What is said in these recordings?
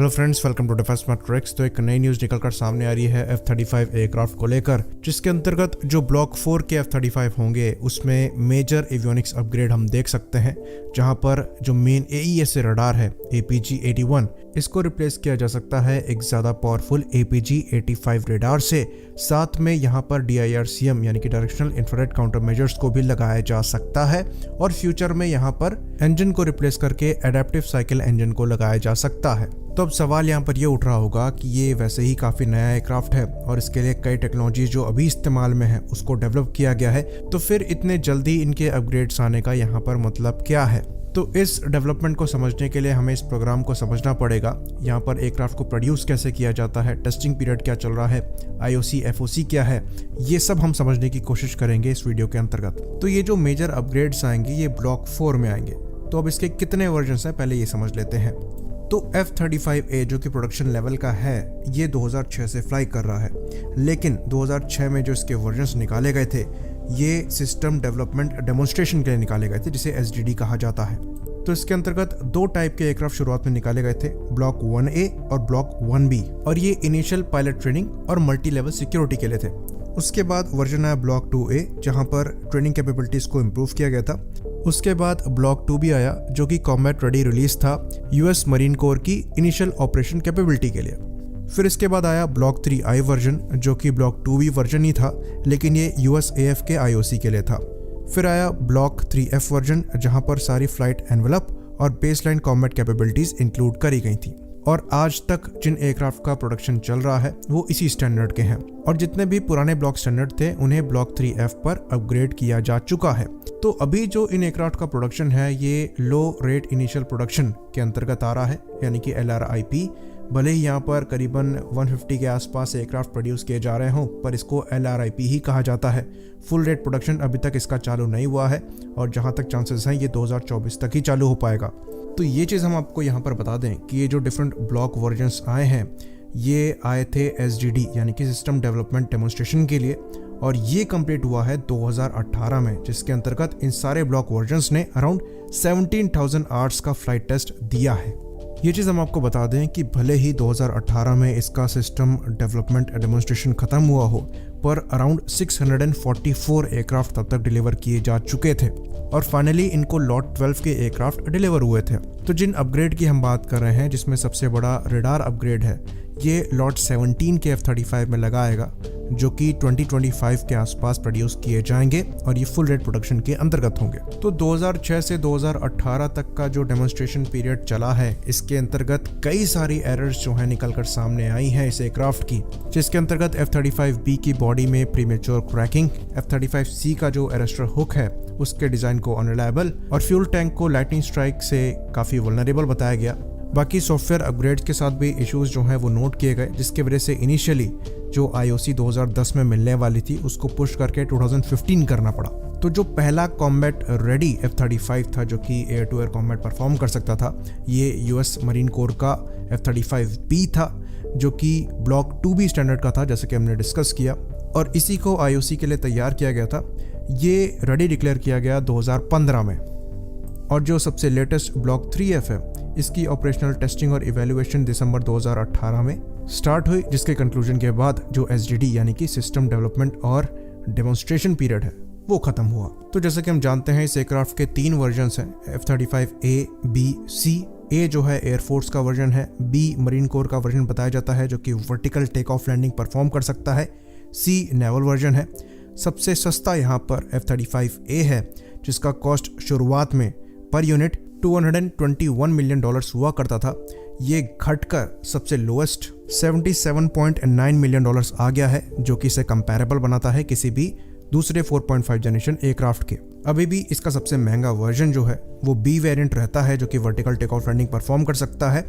Hello friends, welcome to defence smart tricks. तो एक नई न्यूज़ निकलकर सामने आ रही है F-35 एयरक्राफ्ट को लेकर, जिसके अंतर्गत जो ब्लॉक 4 के F-35 होंगे उसमें मेजर एवियोनिक्स अपग्रेड हम देख सकते हैं, जहां पर जो मेन AESA रडार है APG-81 इसको रिप्लेस किया जा सकता है एक ज़्यादा पावरफुल APG-85 रडार से। साथ में यहाँ पर DIRCM यानी कि डायरेक्शनल इंफ्रारेड काउंटर मेजर्स को भी लगाया जा सकता है और फ्यूचर में यहाँ पर इंजन को रिप्लेस करके एडेप्टिव साइकिल इंजन को लगाया जा सकता है। तो अब सवाल यहाँ पर ये उठ रहा होगा कि ये वैसे ही काफ़ी नया एयरक्राफ्ट है और इसके लिए कई टेक्नोलॉजी जो अभी इस्तेमाल में है उसको डेवलप किया गया है, तो फिर इतने जल्दी इनके अपग्रेड्स आने का यहाँ पर मतलब क्या है। तो इस डेवलपमेंट को समझने के लिए हमें इस प्रोग्राम को समझना पड़ेगा। यहाँ पर एयरक्राफ्ट को प्रोड्यूस कैसे किया जाता है, टेस्टिंग पीरियड क्या चल रहा है, IOC FOC क्या है, ये सब हम समझने की कोशिश करेंगे इस वीडियो के अंतर्गत। तो ये जो मेजर अपग्रेड्स आएंगे ये ब्लॉक 4 में आएंगे। तो अब इसके कितने वर्जन्स हैं पहले ये समझ लेते हैं। तो F-35A जो कि प्रोडक्शन लेवल का है ये 2006 से फ्लाई कर रहा है, लेकिन 2006 में जो इसके वर्जन्स निकाले गए थे ये सिस्टम डेवलपमेंट डेमोन्स्ट्रेशन के लिए निकाले गए थे, जिसे SDD कहा जाता है। तो इसके अंतर्गत दो टाइप के एयरक्राफ्ट शुरुआत में निकाले गए थे, ब्लॉक 1A और ब्लॉक 1B, और ये इनिशियल पायलट ट्रेनिंग और मल्टी लेवल सिक्योरिटी के लिए थे। उसके बाद वर्जन आया ब्लॉक 2A जहां पर ट्रेनिंग कैपेबिलिटीज को इम्प्रूव किया गया था। उसके बाद ब्लॉक 2B आया जो कि कॉम्बैट रेडी रिलीज था US मरीन कोर की इनिशियल ऑपरेशन कैपेबिलिटी के लिए। फिर इसके बाद आया ब्लॉक 3I वर्जन जो कि ब्लॉक 2B वर्जन ही था, लेकिन ये USAF के IOC के लिए था। फिर आया ब्लॉक 3F वर्जन जहां पर सारी फ्लाइट एनवेलप और बेसलाइन कॉम्बैट कैपेबिलिटीज इंक्लूड करी गई थी। और आज तक जिन एयरक्राफ्ट का प्रोडक्शन चल रहा है वो इसी स्टैंडर्ड के हैं, और जितने भी पुराने ब्लॉक स्टैंडर्ड थे उन्हें ब्लॉक 3F पर अपग्रेड किया जा चुका है। तो अभी जो इन एयरक्राफ्ट का प्रोडक्शन है ये लो रेट इनिशियल प्रोडक्शन के अंतर्गत आ रहा है, यानी कि LRIP। भले ही यहाँ पर करीबन 150 के आसपास एयरक्राफ्ट प्रोड्यूस किए जा रहे हों, पर इसको LRIP ही कहा जाता है। फुल रेट प्रोडक्शन अभी तक इसका चालू नहीं हुआ है और जहाँ तक चांसेस हैं ये 2024 तक ही चालू हो पाएगा। तो ये चीज़ हम आपको यहाँ पर बता दें कि ये जो डिफरेंट ब्लॉक वर्जन्स आए हैं ये आए थे SDD यानी कि सिस्टम डेवलपमेंट डेमोन्स्ट्रेशन के लिए, और ये कंप्लीट हुआ है 2018 में, जिसके अंतर्गत इन सारे ब्लॉक वर्जन्स ने अराउंड 17,000 आवर्स का फ्लाइट टेस्ट दिया है। ये चीज़ हम आपको बता दें कि भले ही 2018 में इसका सिस्टम डेवलपमेंट डेमोन्स्ट्रेशन खत्म हुआ हो, पर अराउंड 644 एयरक्राफ्ट तब तक डिलीवर किए जा चुके थे और फाइनली इनको लॉट 12 के एयरक्राफ्ट डिलीवर हुए थे। तो जिन अपग्रेड की हम बात कर रहे हैं जिसमें सबसे बड़ा रडार अपग्रेड है ये लॉट 17 के F-35 में लगाएगा, जो कि 2025 के आसपास प्रोड्यूस किए जाएंगे और ये फुल रेट प्रोडक्शन के अंतर्गत होंगे। तो 2006 से 2018 तक का जो डेमोन्स्ट्रेशन पीरियड चला है इसके अंतर्गत कई सारी एरर्स जो है निकलकर सामने आई हैं इस एयरक्राफ्ट की, जिसके अंतर्गत F-35B की बॉडी में प्रीमेच्योर क्रैकिंग, F-35C का जो एरेस्टर हुक है उसके डिजाइन को अनरिलायबल और फ्यूल टैंक को लाइटनिंग स्ट्राइक से काफी वल्नरेबल बताया गया। बाकी सॉफ्टवेयर अपग्रेड्स के साथ भी इश्यूज जो हैं वो नोट किए गए, जिसकी वजह से इनिशियली जो IOC 2010 में मिलने वाली थी उसको पुश करके 2015 करना पड़ा। तो जो पहला कॉम्बैट रेडी F-35 था जो कि air to air combat perform कर सकता था, ये US मरीन कोर का F-35B था जो कि ब्लॉक 2B स्टैंडर्ड का था, जैसे कि हमने डिस्कस किया, और इसी को IOC के लिए तैयार किया गया था। ये रेडी डिक्लेयर किया गया 2015 में। और जो सबसे लेटेस्ट ब्लॉक 3F है इसकी ऑपरेशनल टेस्टिंग और इवैल्यूएशन दिसंबर 2018 में स्टार्ट हुई, जिसके कंक्लूजन के बाद जो SDD यानी कि सिस्टम डेवलपमेंट और डेमोन्स्ट्रेशन पीरियड है वो खत्म हुआ। तो जैसे कि हम जानते हैं इस एयरक्राफ्ट के 3 वर्जन्स हैं, F-35A, B, C। A जो है एयरफोर्स का वर्जन है, B मरीन कोर का वर्जन बताया जाता है जो कि vertical take off landing perform कर सकता है, C नेवल वर्जन है। सबसे सस्ता यहाँ पर F-35A है जिसका कॉस्ट शुरुआत में पर यूनिट $221 मिलियन हुआ करता था। ये घटकर सबसे लोएस्ट $77.9 मिलियन आ गया है, जो कि इसे कंपैरेबल बनाता है किसी भी दूसरे 4.5 जनरेशन एयरक्राफ्ट के। अभी भी इसका सबसे महंगा वर्जन जो है वो B वेरिएंट रहता है जो कि vertical take off landing perform कर सकता है,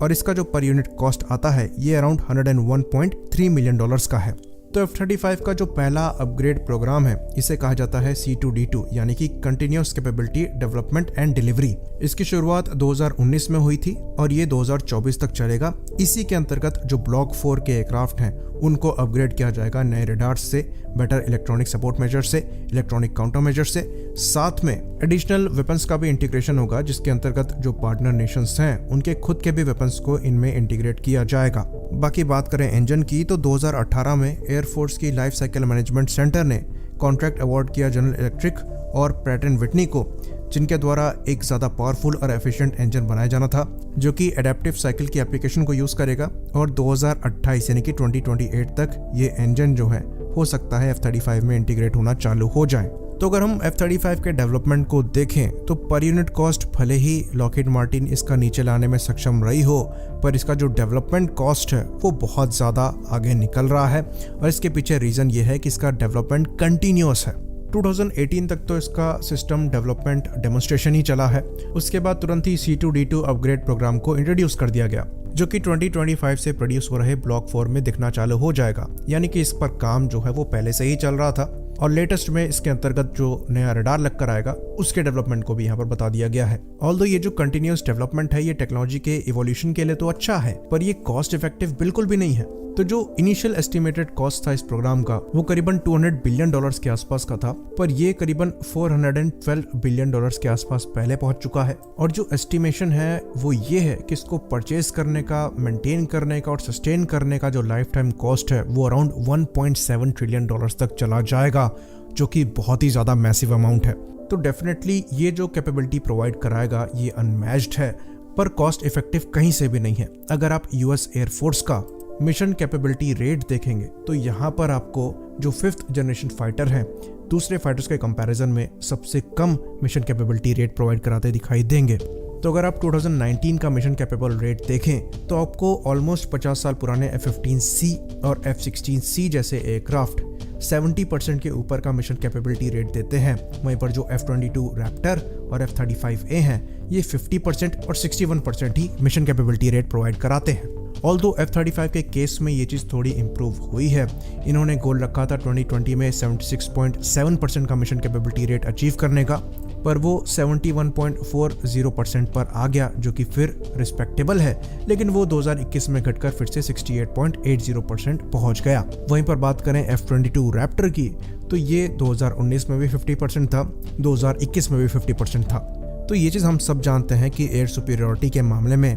और इसका जो पर यूनिट कॉस्ट आता है ये अराउंड $101.3 मिलियन का है। तो F-35 का जो पहला अपग्रेड प्रोग्राम है इसे कहा जाता है C2D2 यानी कि continuous capability development and delivery. इसकी शुरुआत 2019 में हुई थी और ये 2024 तक चलेगा। इसी के अंतर्गत जो ब्लॉक 4 के एयरक्राफ्ट हैं उनको अपग्रेड किया जाएगा नए रडार्स से, बेटर इलेक्ट्रॉनिक सपोर्ट मेजर से, इलेक्ट्रॉनिक काउंटर मेजर से, साथ में एडिशनल वेपन्स का भी इंटीग्रेशन होगा, जिसके अंतर्गत जो पार्टनर नेशंस हैं उनके खुद के भी वेपन्स को इनमें इंटीग्रेट किया जाएगा। बाकी बात करें इंजन की तो 2018 में एयरफोर्स की लाइफ साइकिल मैनेजमेंट सेंटर ने कॉन्ट्रैक्ट अवार्ड किया जनरल इलेक्ट्रिक और प्रैट एंड विटनी को, जिनके द्वारा एक ज़्यादा पावरफुल और एफिशिएंट इंजन बनाया जाना था जो कि एडेप्टिव साइकिल की एप्लीकेशन को यूज़ करेगा और 2028 यानी कि 2028 तक ये इंजन जो है हो सकता है F-35 में इंटीग्रेट होना चालू हो जाए। तो अगर हम F-35 के डेवलपमेंट को देखें तो पर यूनिट कॉस्ट भले ही लॉकहीड मार्टिन इसका नीचे लाने में सक्षम रही हो, पर इसका जो डेवलपमेंट कॉस्ट है वो बहुत ज़्यादा आगे निकल रहा है और इसके पीछे रीज़न ये है कि इसका डेवलपमेंट कंटिन्यूअस है। 2018 तक तो इसका सिस्टम डेवलपमेंट डेमोन्स्ट्रेशन ही चला है, उसके बाद तुरंत ही C2D2 अपग्रेड प्रोग्राम को इंट्रोड्यूस कर दिया गया जो कि 2025 से प्रोड्यूस हो रहे ब्लॉक 4 में दिखना चालू हो जाएगा। यानी कि इस पर काम जो है वो पहले से ही चल रहा था और लेटेस्ट में इसके अंतर्गत जो नया रडार लग कर आएगा उसके डेवलपमेंट को भी यहाँ पर बता दिया गया है। ऑल्दो ये जो कंटिन्यूअस डेवलपमेंट है ये टेक्नोलॉजी के इवोल्यूशन के लिए तो अच्छा है, पर ये कॉस्ट इफेक्टिव बिल्कुल भी नहीं है। तो जो इनिशियल एस्टिमेटेड कॉस्ट था इस प्रोग्राम का वो करीबन $200 बिलियन के आसपास का था, पर ये करीबन $412 बिलियन के आसपास पहले पहुंच चुका है। और जो एस्टिमेशन है वो ये है कि इसको परचेज करने का, मेंटेन करने का और सस्टेन करने का जो लाइफ टाइम कॉस्ट है वो अराउंड $1.7 ट्रिलियन तक चला जाएगा, जो कि बहुत ही ज्यादा मैसिव अमाउंट है। तो डेफिनेटली ये जो कैपेबिलिटी प्रोवाइड कराएगा ये अनमैच्ड है, पर कॉस्ट इफेक्टिव कहीं से भी नहीं है। अगर आप यूएस एयरफोर्स का मिशन कैपेबिलिटी रेट देखेंगे तो यहाँ पर आपको जो 5th जनरेशन फाइटर है दूसरे फाइटर्स के कंपैरिजन में सबसे कम मिशन कैपेबिलिटी रेट प्रोवाइड कराते दिखाई देंगे। तो अगर आप 2019 का मिशन कैपेबल रेट देखें तो आपको ऑलमोस्ट 50 साल पुराने F-15C और F-16C जैसे एयरक्राफ्ट 70% के ऊपर का मिशन कैपेबिलिटी रेट देते हैं। वहीं पर जो F-22 रैप्टर और F-35A हैं ये 50% और 61% ही मिशन कैपेबिलिटी रेट प्रोवाइड कराते हैं। ऑल्दो F-35 के केस में ये चीज़ थोड़ी इम्प्रूव हुई है। इन्होंने गोल रखा था 2020 में 76.7% का मिशन कैपेबिलिटी रेट अचीव करने का, पर वो 71.40% पर आ गया, जो कि फिर रिस्पेक्टेबल है, लेकिन वो 2021 में घटकर फिर से 68.80% पहुंच गया। वहीं पर बात करें F-22 रैप्टर की तो ये 2019 में भी 50% था, 2021 में भी 50% था। तो ये चीज़ हम सब जानते हैं कि एयर सुपीरियरिटी के मामले में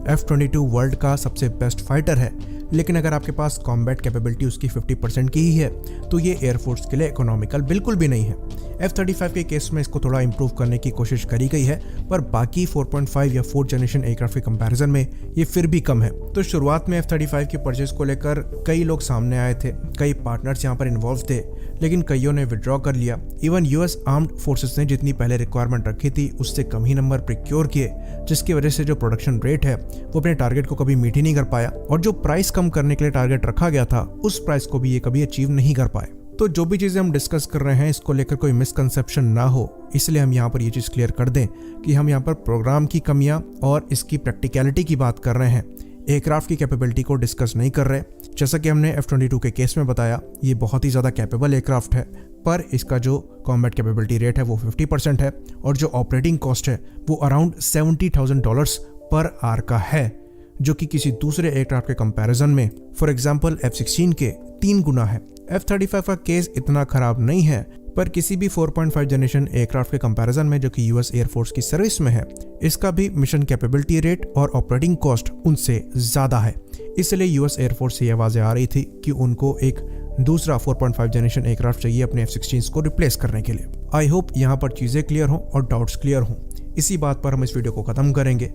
F-22 वर्ल्ड का सबसे बेस्ट फाइटर है, लेकिन अगर आपके पास कॉम्बैट कैपेबिलिटी उसकी 50% की ही है तो ये एयरफोर्स के लिए इकोनॉमिकल बिल्कुल भी नहीं है। F-35 के केस में इसको थोड़ा इंप्रूव करने की कोशिश करी गई है, पर बाकी 4.5 या 4th जनरेशन एयरक्राफ्ट के कंपैरिजन में ये फिर भी कम है। तो शुरुआत में F-35 की परचेज को लेकर कई लोग सामने आए थे, कई पार्टनर्स यहाँ पर इन्वॉल्व थे, लेकिन कईयों ने विड्रॉ कर लिया। इवन यूएस आर्म्ड फोर्सेस ने जितनी पहले रिक्वायरमेंट रखी थी उससे कम ही नंबर प्रिक्योर किए, जिसकी वजह से जो प्रोडक्शन रेट है वो अपने टारगेट को कभी मीट ही नहीं कर पाया और जो प्राइस कम करने के लिए टारगेट रखा गया था उस प्राइस को भी ये कभी अचीव नहीं कर पाए। तो जो भी चीज़ें हम डिस्कस कर रहे हैं इसको लेकर कोई मिसकंसेप्शन ना हो, इसलिए हम यहाँ पर ये चीज़ क्लियर कर दें कि हम यहाँ पर प्रोग्राम की कमियाँ और इसकी प्रैक्टिकलिटी की बात कर रहे हैं, एयरक्राफ्ट की कैपेबिलिटी को डिस्कस नहीं कर रहे। जैसा कि हमने F-22 के केस में बताया ये बहुत ही ज़्यादा कैपेबल एयरक्राफ्ट है, पर इसका जो कॉम्बैट कैपेबिलिटी रेट है वो 50% है और जो ऑपरेटिंग कॉस्ट है वो अराउंड $70,000 पर आर का है, जो कि किसी दूसरे एयरक्राफ्ट के कंपैरिजन में फॉर एग्जांपल F-16 के 3 गुना है। F-35 का केस इतना खराब नहीं है, पर किसी भी 4.5 जनरेशन एयरक्राफ्ट के कंपैरिजन में जो कि यूएस एयरफोर्स की सर्विस में है इसका भी मिशन कैपेबिलिटी रेट और ऑपरेटिंग कॉस्ट उनसे ज़्यादा है। इसलिए यूएस एयरफोर्स से ये आवाज़ें आ रही थी कि उनको एक दूसरा 4.5 जनरेशन एयरक्राफ्ट चाहिए अपने F-16 को रिप्लेस करने के लिए। आई होप यहाँ पर चीज़ें क्लियर हों और डाउट्स क्लियर हों। इसी बात पर हम इस वीडियो को ख़त्म करेंगे।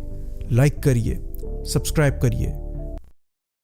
लाइक करिए, सब्सक्राइब करिए